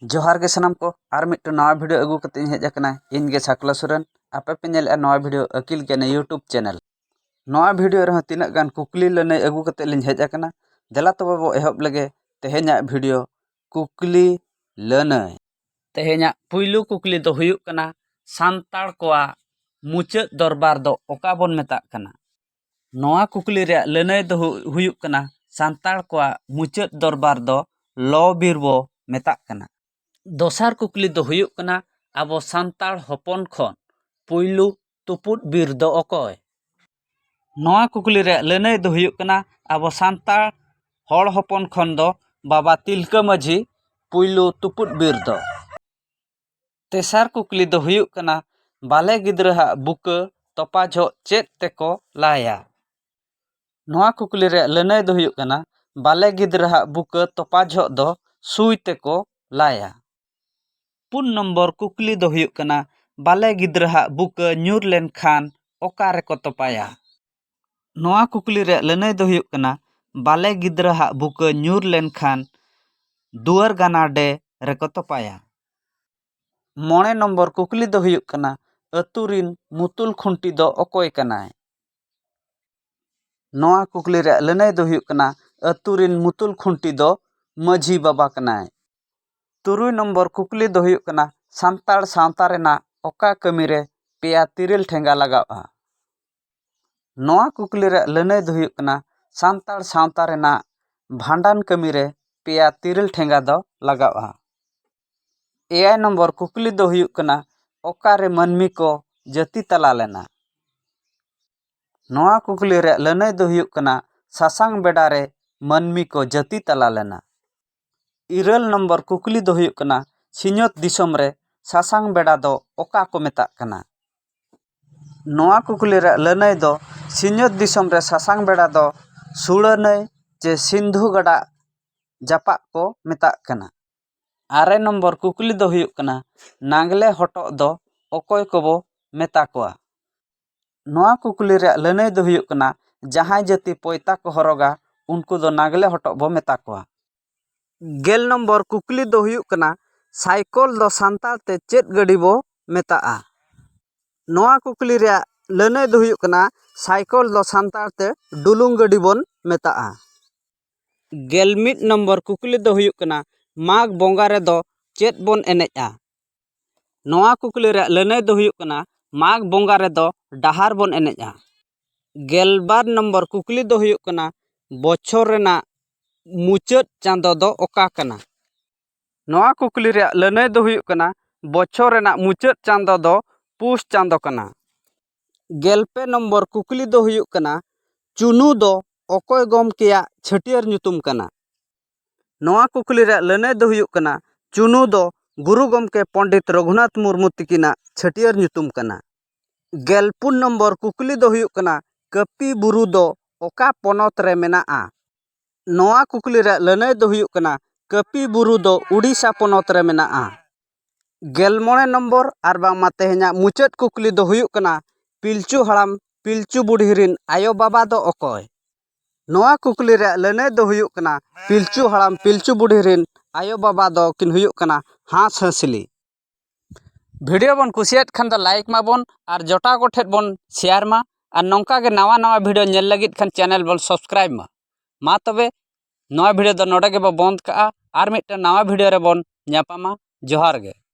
जोहार के सनाम को और मिट्टो नवा वीडियो अगू कते हेज अकना इन गे साकला सुरन आपे पे नेल नवा वीडियो अकिल के यूट्यूब चैनल नवा वीडियो रह तीना गान कुकली लने अगू कते लिन हेज अकना देला तो बाबो एहब लगे तेहे냐 वीडियो कुकली लने तेहे냐 पुइलू कुकली दो हुयुक कना सांताड़ कोआ मुचाद दरबार दो ओका बोन मेताक कना नवा कुकली रे लने दो हुयुक कना सांताड़ कोआ मुचाद दरबार दो लो बीर बो मेताक कना दोसार कुकली दो हुयुक कना आबो सांताड़ हपन खन पुइलू तुपुट बीर दो ओकोय नवा कुकली रे लने दो हुयुक कना आबो सांताड़ हड़ हपन खन दो बाबा तिलका माझी पुइलू तुपुट बीर दो तेसार कुकली दो हुयुक कना बाले गिद्रा बुका तोपा झो चेत तेको लाया नवा कुकली रे लने दो हुयुक कना बाले गिद्रा बुका तोपा झो दो सुई तेको लाया पुन नंबर कुकली दो हुयुक कना बाले गिद्रा बुका न्यूर लेन खान ओका रेको तोपाया नवा कुकली रे लने दो हुयुक कना बाले गिद्रा बुका न्यूर लेन खान दुआर गाना डे रेको तोपाया मोणे नंबर कुकली दो हुयुक कना अतुरिन मुतुल खुंटी दो ओकोय कनाय नवा कुकली रे लने दो हुयुक कना अतुरिन मुतुल खुंटी दो माझी बाबा कनाय तुरुई नंबर कुकली दो हुयुक कना सांताड़ सावता रेना ओका कमी रे पेया तिरल ठेंगा लगावा नवा कुकली रे लने दो हुयुक कना सांताड़ सावता रेना भांडान कमी रे पेया तिरल ठेंगा दो लगावा एआई नंबर कुकली दो हुयुक कना ओका रे मनमी को जाति तला लेना नवा कुकली रे लने दो हुयुक कना सासांग बेडा रे मनमी को जाति तला लेना इरल नंबर कुकली दो हुयुक कना सिन्योत दिसोम रे सासांग बेडा दो ओका को मेताक कना नवा कुकली रे लने दो सिन्योत दिसोम रे सासांग बेडा दो सुड़ानय जे सिंधु गड़ा जापा को मेताक कना आरे नंबर कुकली दो हुयुक कना नांगले हटो दो ओकोय कोबो मेता कोआ नवा कुकली रे लने दो हुयुक कना जहां जाति पोयता को हरोगा उनको दो नांगले हटो बो मेता कोआ गेल नंबर कुकली दो हुयुक कना साइकल दो सांताड़ ते चेत गाड़ी बो मेताआ नवा कुकली रे लने दो हुयुक कना साइकल दो सांताड़ ते डुलुंग गाड़ी बोन मेताआ गेल मिड नंबर कुकली दो हुयुक कना माघ बोंगा रे दो चेत बोन एनेजा नवा कुकली रे लने दो हुयुक कना माघ बोंगा रे दो डहार बोन एनेजा गेल बार नंबर कुकली दो हुयुक कना बछर रेना मुचाद चांदो दो ओका कना नवा कुकली रे लने दो हुयुक कना बछर रेना मुचाद चांदो दो पुष चांदो कना गेलपे नंबर कुकली दो हुयुक कना चुनू दो ओकोय गमकेया छटियर ᱧᱩᱛᱩᱢ कना नवा कुकली रे लने दो हुयुक कना चुनू दो गुरु गमके पंडित रघुनाथ मुर्मू तिकिना छटियर ᱧᱩᱛᱩᱢ कना गेलपुन नंबर कुकली दो हुयुक कना कपी बुरु दो ओका पोनोत रे मेनाआ नवा कुकली रे लने दो हुयुक कना कपी बुरु दो उड़ीसा पोनोत रे मेनाआ गेलमोणे नंबर आर बांगमा तेहे냐 मुचाद कुकली दो हुयुक कना पिलचू हड़ाम पिलचू बुढ़ी रिन आयो बाबा दो ओकोय नवा कुकली रे लने दो हुयुक कना पिलचू हड़ाम पिलचू बुढ़ी रिन आयो बाबा दो किन हुयुक कना हांस हंसली वीडियो बन कुसियात खान द लाइक माबन और जोटा को ठेट बन शेयर मा और नौका के नवा नवा वीडियो नेल लगित खान चैनल बन सब्सक्राइब मा तबे नवा वीडियो दो नोडे के बो बंद का और मिट्टा नवा वीडियो रे बन ᱧᱟᱯᱟᱢᱟ जोहार गे।